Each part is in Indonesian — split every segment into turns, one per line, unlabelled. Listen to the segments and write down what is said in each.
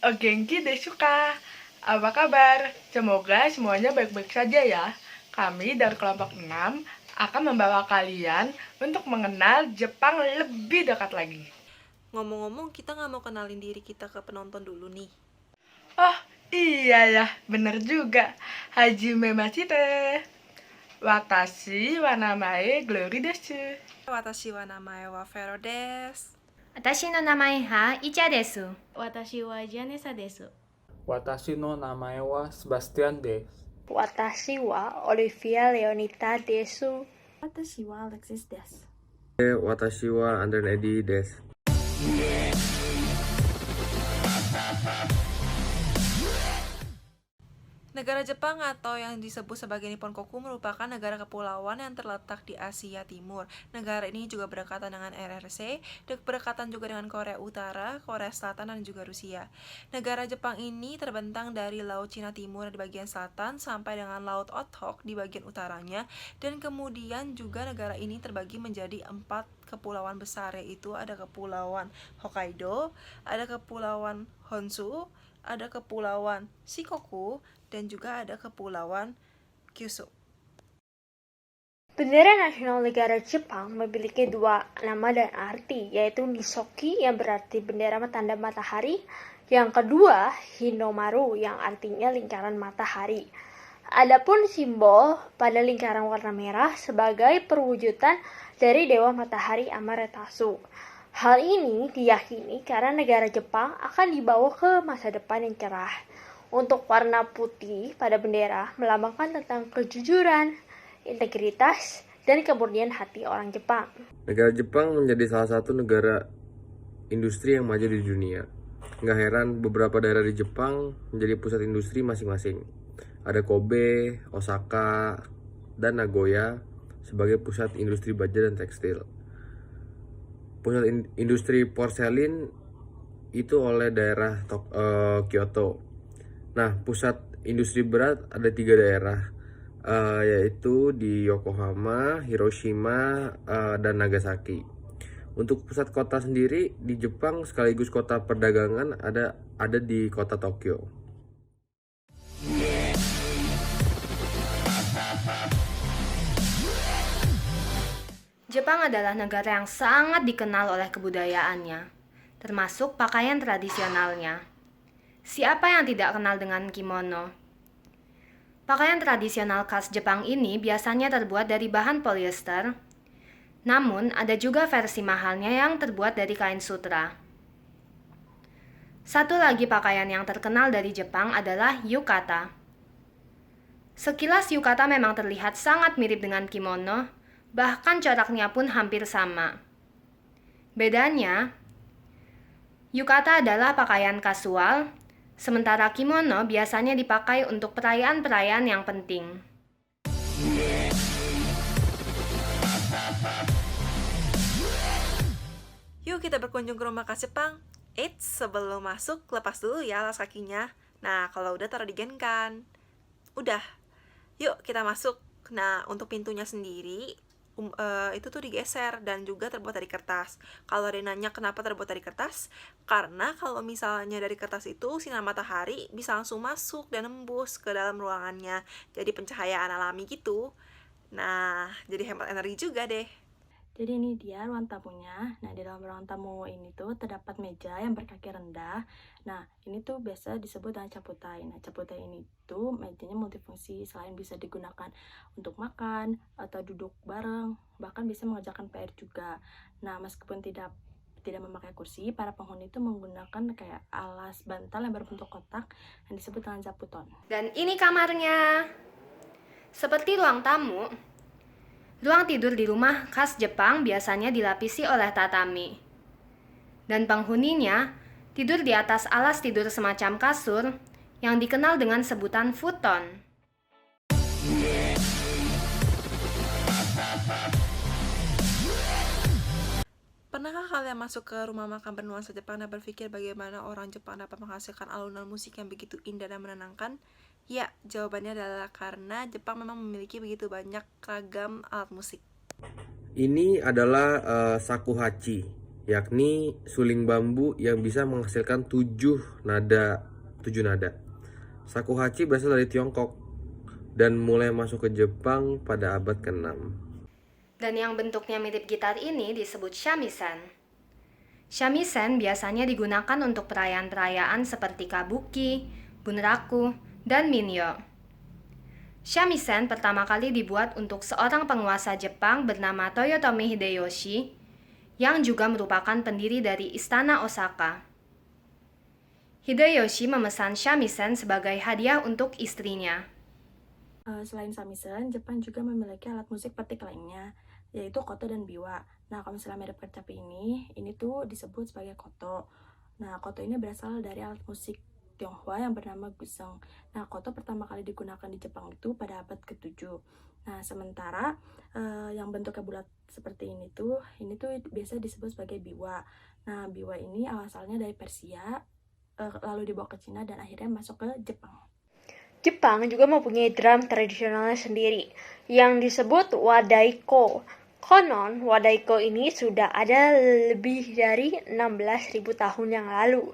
Oh, Genki Desuka. Apa kabar? Semoga semuanya baik-baik saja ya. Kami dari kelompok 6 akan membawa kalian untuk mengenal Jepang lebih dekat lagi.
Ngomong-ngomong, kita nggak mau kenalin diri kita ke penonton dulu nih.
Oh, iya ya, bener juga. Hajime Mashite. Watashi wa namae Glory desu.
Watashi wa namae wa Vero desu.
私の名前はイチャです。
私はジャネサです。
私の名前はセバスティアンです。
Watashi wa Olivia Leonita desu.
私はアレクシスです。
私はアンドレディです。
Negara Jepang atau yang disebut sebagai Nipponkoku merupakan negara kepulauan yang terletak di Asia Timur. Negara ini juga berdekatan dengan RRC, berdekatan juga dengan Korea Utara, Korea Selatan, dan juga Rusia. Negara Jepang ini terbentang dari Laut Cina Timur di bagian selatan sampai dengan Laut Okhotsk di bagian utaranya, dan kemudian juga negara ini terbagi menjadi 4 kepulauan besar, yaitu ada Kepulauan Hokkaido, ada Kepulauan Honshu, ada Kepulauan Shikoku, dan juga ada Kepulauan Kyushu.
Bendera nasional negara Jepang memiliki dua nama dan arti, yaitu Nisoki yang berarti bendera tanda matahari, yang kedua Hinomaru yang artinya lingkaran matahari. Adapun simbol pada lingkaran warna merah sebagai perwujudan dari dewa matahari Amaterasu. Hal ini diyakini karena negara Jepang akan dibawa ke masa depan yang cerah. Untuk warna putih pada bendera melambangkan tentang kejujuran, integritas, dan kemurnian hati orang Jepang.
Negara Jepang menjadi salah satu negara industri yang maju di dunia. Nggak heran beberapa daerah di Jepang menjadi pusat industri masing-masing. Ada Kobe, Osaka, dan Nagoya sebagai pusat industri baja dan tekstil. Pusat industri porselin itu oleh daerah Kyoto. Nah, pusat industri berat ada 3 daerah, yaitu di Yokohama, Hiroshima, dan Nagasaki. Untuk pusat kota sendiri di Jepang sekaligus kota perdagangan ada di kota Tokyo.
Jepang adalah negara yang sangat dikenal oleh kebudayaannya, termasuk pakaian tradisionalnya. Siapa yang tidak kenal dengan kimono? Pakaian tradisional khas Jepang ini biasanya terbuat dari bahan polyester, namun ada juga versi mahalnya yang terbuat dari kain sutra. Satu lagi pakaian yang terkenal dari Jepang adalah yukata. Sekilas yukata memang terlihat sangat mirip dengan kimono, bahkan coraknya pun hampir sama. Bedanya, yukata adalah pakaian kasual, sementara kimono biasanya dipakai untuk perayaan-perayaan yang penting.
Yuk kita berkunjung ke rumah khas Jepang. Eits, sebelum masuk, lepas dulu ya alas kakinya. Nah, kalau udah taruh di genkan. Udah, yuk kita masuk. Nah, untuk pintunya sendiri, itu tuh digeser dan juga terbuat dari kertas. Kalau ada yang nanya kenapa terbuat dari kertas, karena kalau misalnya dari kertas itu sinar matahari bisa langsung masuk dan nembus ke dalam ruangannya, jadi pencahayaan alami gitu. Nah, jadi hemat energi juga deh.
Jadi ini dia ruang tamunya. Nah, di dalam ruang tamu ini tuh terdapat meja yang berkaki rendah. Nah, ini tuh biasa disebut dengan caputai. Nah, caputai ini tuh mejanya multifungsi. Selain bisa digunakan untuk makan atau duduk bareng, bahkan bisa mengerjakan PR juga. Nah, meskipun tidak memakai kursi, para penghuni itu menggunakan kayak alas bantal yang berbentuk kotak yang disebut dengan zaputon.
Dan ini kamarnya. Seperti ruang tamu, ruang tidur di rumah khas Jepang biasanya dilapisi oleh tatami. Dan penghuninya tidur di atas alas tidur semacam kasur yang dikenal dengan sebutan futon.
Pernahkah kalian masuk ke rumah makan bernuansa Jepang dan berpikir bagaimana orang Jepang dapat menghasilkan alunan musik yang begitu indah dan menenangkan? Ya, jawabannya adalah karena Jepang memang memiliki begitu banyak ragam alat musik.
Ini adalah shakuhachi. yakni suling bambu yang bisa menghasilkan 7 nada. Shakuhachi berasal dari Tiongkok dan mulai masuk ke Jepang pada abad ke-6.
Dan yang bentuknya mirip gitar ini disebut shamisen. Shamisen biasanya digunakan untuk perayaan-perayaan seperti kabuki, bunraku, dan minyo. Shamisen pertama kali dibuat untuk seorang penguasa Jepang bernama Toyotomi Hideyoshi, yang juga merupakan pendiri dari Istana Osaka. Hideyoshi memesan shamisen sebagai hadiah untuk istrinya.
Selain shamisen, Jepang juga memiliki alat musik petik lainnya, yaitu koto dan biwa. Nah, kalau misalnya mirip kecapi ini tuh disebut sebagai koto. Nah, koto ini berasal dari alat musik Tionghoa yang bernama guzheng. Nah, koto pertama kali digunakan di Jepang itu pada abad ke-7. Nah, sementara yang bentuknya bulat seperti ini tuh biasa disebut sebagai biwa. Nah, biwa ini asalnya dari Persia, lalu dibawa ke Cina dan akhirnya masuk ke Jepang.
Jepang juga mempunyai drum tradisionalnya sendiri yang disebut wadaiko. Konon, wadaiko ini sudah ada lebih dari 16.000 tahun yang lalu.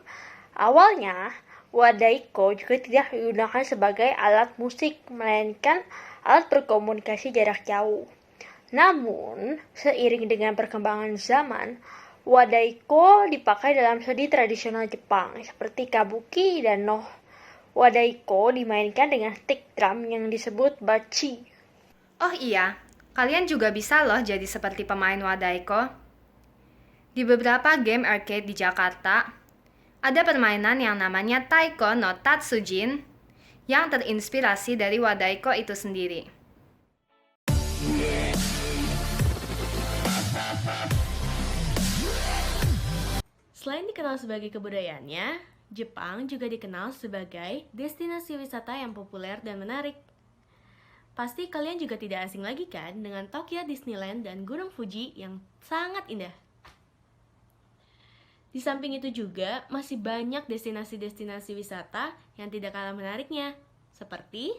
Awalnya, wadaiko juga tidak digunakan sebagai alat musik, melainkan alat berkomunikasi jarak jauh. Namun, seiring dengan perkembangan zaman, wadaiko dipakai dalam seni tradisional Jepang seperti kabuki dan noh. Wadaiko dimainkan dengan stick drum yang disebut bachi.
Oh iya, kalian juga bisa loh jadi seperti pemain wadaiko. Di beberapa game arcade di Jakarta, ada permainan yang namanya Taiko no Tatsujin yang terinspirasi dari wadaiko itu sendiri.
Selain dikenal sebagai kebudayaannya, Jepang juga dikenal sebagai destinasi wisata yang populer dan menarik. Pasti kalian juga tidak asing lagi kan dengan Tokyo Disneyland dan Gunung Fuji yang sangat indah. Di samping itu juga masih banyak destinasi-destinasi wisata yang tidak kalah menariknya, seperti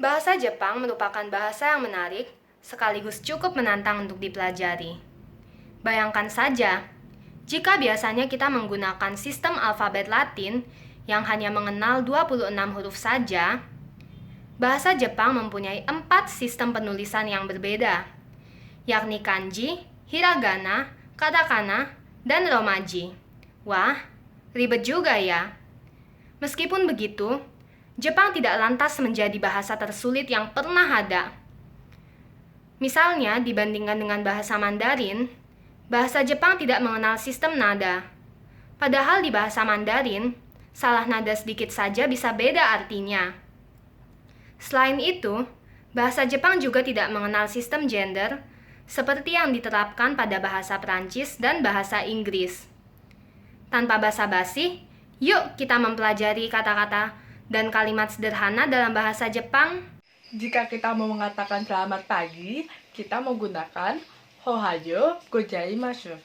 Bahasa Jepang merupakan bahasa yang menarik, sekaligus cukup menantang untuk dipelajari. Bayangkan saja, jika biasanya kita menggunakan sistem alfabet Latin yang hanya mengenal 26 huruf saja, bahasa Jepang mempunyai 4 sistem penulisan yang berbeda, yakni kanji, hiragana, katakana, dan romaji. Wah, ribet juga ya. Meskipun begitu, Jepang tidak lantas menjadi bahasa tersulit yang pernah ada. Misalnya, dibandingkan dengan bahasa Mandarin, bahasa Jepang tidak mengenal sistem nada. Padahal di bahasa Mandarin, salah nada sedikit saja bisa beda artinya. Selain itu, bahasa Jepang juga tidak mengenal sistem gender, seperti yang diterapkan pada bahasa Prancis dan bahasa Inggris. Tanpa basa-basi, yuk kita mempelajari kata-kata dan kalimat sederhana dalam bahasa Jepang.
Jika kita mau mengatakan selamat pagi, kita menggunakan Ohayo gozaimasu.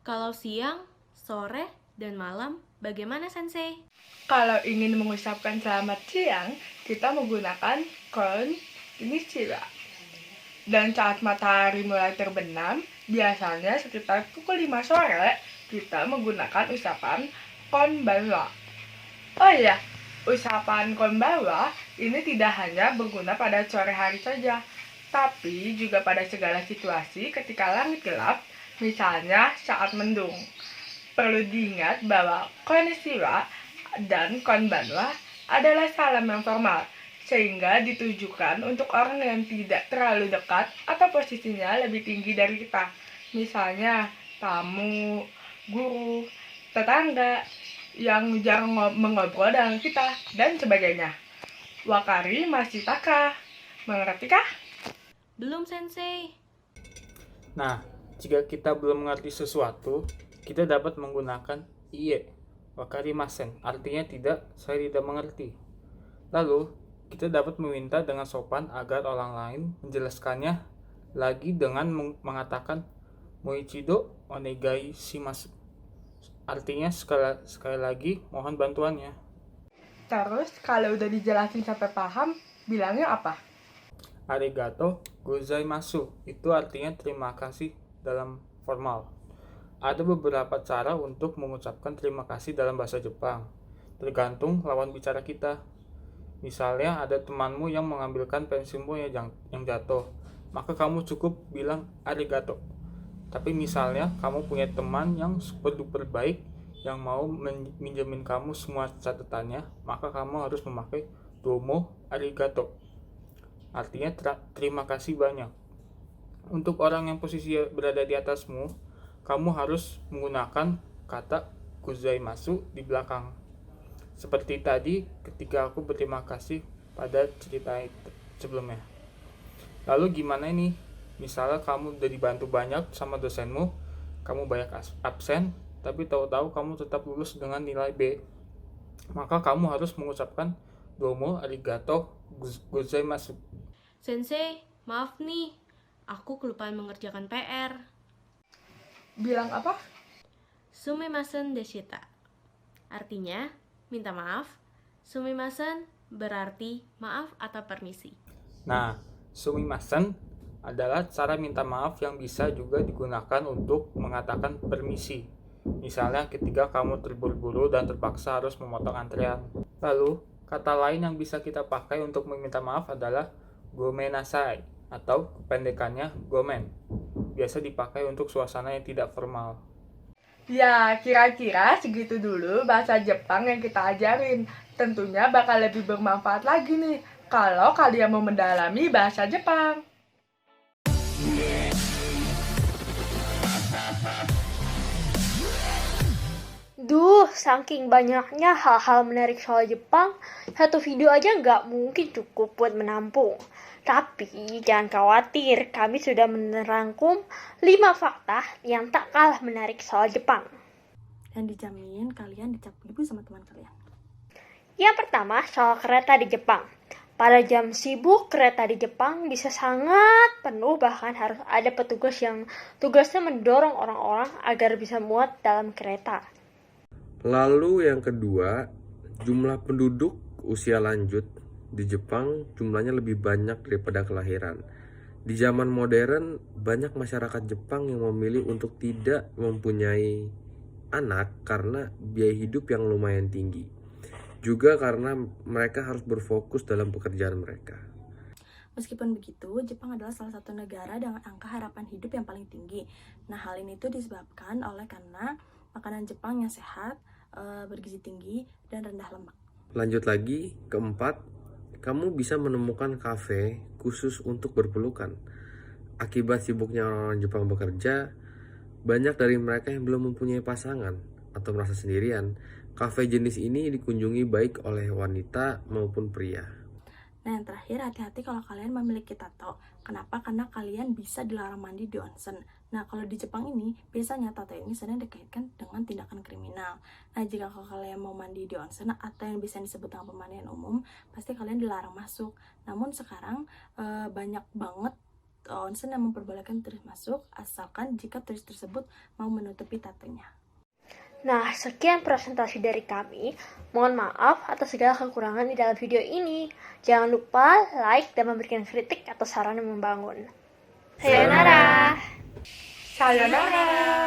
Kalau siang, sore, dan malam, bagaimana Sensei?
Kalau ingin mengucapkan selamat siang, kita menggunakan konnichiwa. Dan saat matahari mulai terbenam, biasanya sekitar pukul 5 sore, kita menggunakan ucapan konbanwa. Oh iya, ucapan konbanwa ini tidak hanya berguna pada sore hari saja, tapi juga pada segala situasi ketika langit gelap, misalnya saat mendung. Perlu diingat bahwa konnichiwa dan konbanwa adalah salam yang formal, sehingga ditujukan untuk orang yang tidak terlalu dekat atau posisinya lebih tinggi dari kita. Misalnya, tamu, guru, tetangga yang jarang mengobrol dengan kita, dan sebagainya. Wakari mashitaka. Mengerti kah?
Belum Sensei.
Nah, jika kita belum mengerti sesuatu, kita dapat menggunakan iie, wakarimasen, artinya tidak, saya tidak mengerti. Lalu, kita dapat meminta dengan sopan agar orang lain menjelaskannya lagi dengan mengatakan moichido onegai shimasu. Artinya sekali lagi mohon bantuannya.
Terus, kalau udah dijelasin sampai paham, bilangnya apa?
Arigato gozaimasu, itu artinya terima kasih dalam formal. Ada beberapa cara untuk mengucapkan terima kasih dalam bahasa Jepang, tergantung lawan bicara kita. Misalnya ada temanmu yang mengambilkan pensilmu yang jatuh, maka kamu cukup bilang arigato. Tapi misalnya kamu punya teman yang super duper baik yang mau minjemin kamu semua catatannya, maka kamu harus memakai domo arigato. Artinya terima kasih banyak. Untuk orang yang posisi berada di atasmu, kamu harus menggunakan kata gozaimasu di belakang. Seperti tadi ketika aku berterima kasih pada cerita sebelumnya. Lalu gimana ini? Misalnya kamu udah dibantu banyak sama dosenmu, kamu banyak absen, tapi tahu-tahu kamu tetap lulus dengan nilai B. Maka kamu harus mengucapkan domo arigato gozaimasu.
Sensei, maaf nih, aku kelupaan mengerjakan PR.
Bilang apa?
Sumimasen deshita. Artinya, minta maaf. Sumimasen berarti maaf atau permisi.
Nah, sumimasen adalah cara minta maaf yang bisa juga digunakan untuk mengatakan permisi. Misalnya ketika kamu terburu-buru dan terpaksa harus memotong antrean. Lalu, kata lain yang bisa kita pakai untuk meminta maaf adalah gomenasai atau kependekannya gomen. Biasa dipakai untuk suasana yang tidak formal.
Ya, kira-kira segitu dulu bahasa Jepang yang kita ajarin. Tentunya bakal lebih bermanfaat lagi nih kalau kalian mau mendalami bahasa Jepang.
Duh, saking banyaknya hal-hal menarik soal Jepang, satu video aja nggak mungkin cukup buat menampung. Tapi jangan khawatir, kami sudah menerangkum 5 fakta yang tak kalah menarik soal Jepang.
Dan dijamin kalian dicap ibu sama teman kalian.
Yang pertama, soal kereta di Jepang. Pada jam sibuk, kereta di Jepang bisa sangat penuh, bahkan harus ada petugas yang tugasnya mendorong orang-orang agar bisa muat dalam kereta.
Lalu yang kedua, jumlah penduduk usia lanjut di Jepang jumlahnya lebih banyak daripada kelahiran. Di zaman modern, banyak masyarakat Jepang yang memilih untuk tidak mempunyai anak karena biaya hidup yang lumayan tinggi. Juga karena mereka harus berfokus dalam pekerjaan mereka.
Meskipun begitu, Jepang adalah salah satu negara dengan angka harapan hidup yang paling tinggi. Nah, hal ini tuh disebabkan oleh karena makanan Jepang yang sehat, bergizi tinggi, dan rendah lemak.
Lanjut lagi, keempat, kamu bisa menemukan kafe khusus untuk berpelukan. Akibat sibuknya orang-orang Jepang bekerja, banyak dari mereka yang belum mempunyai pasangan atau merasa sendirian. Kafe jenis ini dikunjungi baik oleh wanita maupun pria.
Nah, yang terakhir, hati-hati kalau kalian memiliki tato. Kenapa? Karena kalian bisa dilarang mandi di onsen. Nah, kalau di Jepang ini, biasanya tato ini sering dikaitkan dengan tindakan kriminal. Nah, jika kalau kalian mau mandi di onsen atau yang bisa disebut dengan pemandian umum, pasti kalian dilarang masuk. Namun sekarang banyak banget onsen yang memperbolehkan turis masuk, asalkan jika turis tersebut mau menutupi tatonya.
Nah, sekian presentasi dari kami. Mohon maaf atas segala kekurangan di dalam video ini. Jangan lupa like dan memberikan kritik atau saran yang membangun. Sayonara!
Sayonara!